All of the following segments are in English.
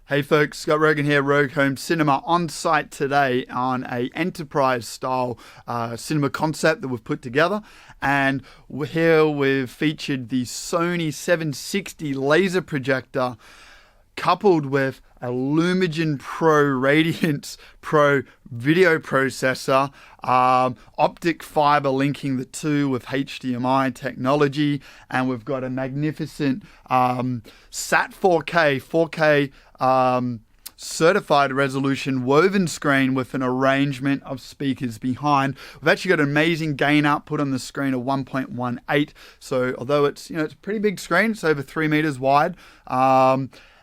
Hey folks, Scott Rogan here, Rogue Home Cinema, on site today on a enterprise style cinema concept that we've put together. And here we've featured the Sony 760 laser projector coupled with a Lumagen Pro Radiance Pro video processor, optic fiber linking the two with HDMI technology, and we've got a magnificent SAT 4K certified resolution woven screen with an arrangement of speakers behind. We've actually got an amazing gain output on the screen of 1.18. So although it's it's a pretty big screen, it's over 3 meters wide.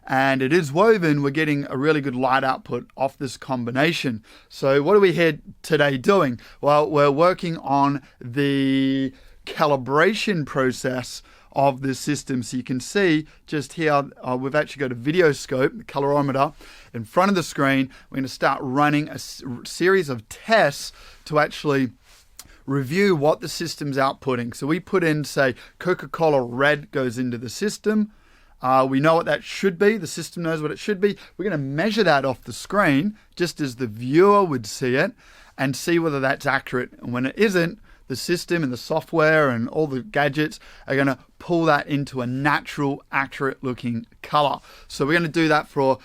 And it is woven, we're getting a really good light output off this combination. So what are we here today doing? Well, we're working on the calibration process of this system. So you can see just here, we've actually got a video scope, the colorimeter, in front of the screen. We're going to start running a series of tests to actually review what the system's outputting. So we put in, say, Coca-Cola Red goes into the system. We know what that should be. The system knows what it should be. We're going to measure that off the screen, just as the viewer would see it, and see whether that's accurate. And when it isn't, the system and the software and all the gadgets are going to pull that into a natural, accurate looking color. So we're going to do that for,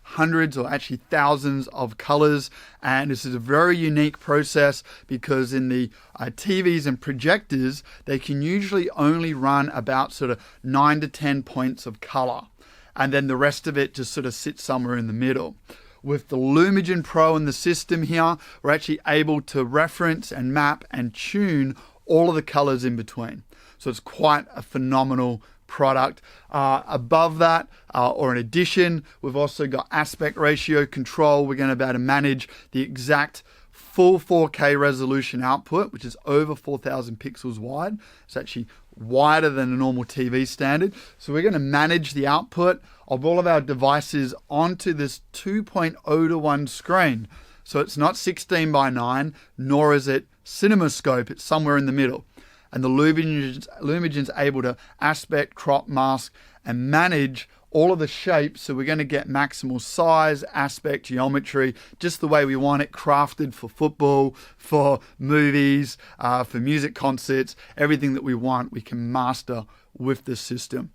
hundreds or actually thousands of colors. And this is a very unique process because in the TVs and projectors, they can usually only run about sort of 9 to 10 points of color. And then the rest of it just sort of sits somewhere in the middle. With the Lumagen Pro in the system here, we're actually able to reference and map and tune all of the colors in between. So it's quite a phenomenal product. Above that, or in addition, we've also got aspect ratio control. We're going to be able to manage the exact full 4K resolution output, which is over 4,000 pixels wide. It's actually wider than a normal TV standard. So we're going to manage the output of all of our devices onto this 2.0 to 1 screen. So it's not 16 by 9, nor is it CinemaScope. It's somewhere in the middle. And the Lumagen's able to aspect, crop, mask, and manage all of the shapes. So we're going to get maximal size, aspect, geometry, just the way we want it, crafted for football, for movies, for music concerts. Everything that we want, we can master with this system.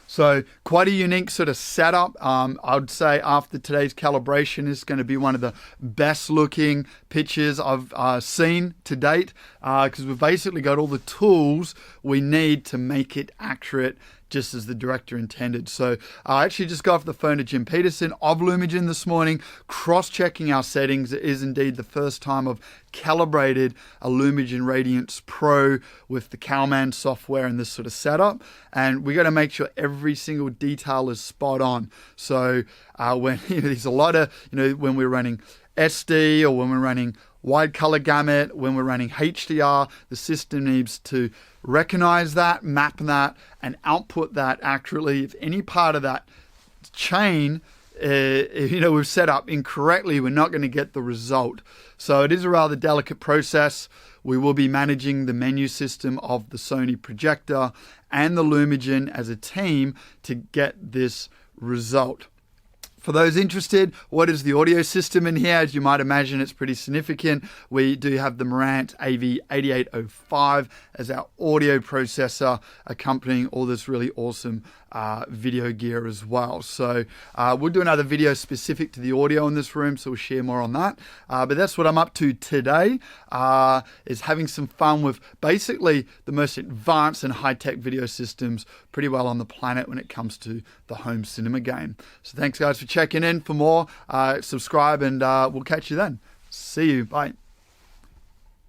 So quite a unique sort of setup. I would say after today's calibration, is going to be one of the best looking pictures I've seen to date, because we've basically got all the tools we need to make it accurate, just as the director intended. So I actually just got off the phone to Jim Peterson of Lumagen this morning, cross-checking our settings. It is indeed the first time I've calibrated a Lumagen Radiance Pro with the Calman software and this sort of setup. And we got to make sure every single detail is spot on. So when there's a lot of, when we're running SD or when we're running wide color gamut, when we're running HDR, the system needs to recognize that, map that, and output that accurately. If any part of that chain, we've set up incorrectly, we're not going to get the result. So it is a rather delicate process. We will be managing the menu system of the Sony Projector and the Lumagen as a team to get this result. For those interested, what is the audio system in here? As you might imagine, it's pretty significant. We do have the Marantz AV8805 as our audio processor, accompanying all this really awesome video gear as well. So we'll do another video specific to the audio in this room, so we'll share more on that. But that's what I'm up to today, is having some fun with basically the most advanced and high-tech video systems pretty well on the planet when it comes to the home cinema game. So thanks guys for checking in. For more, subscribe, and we'll catch you then. See you. Bye.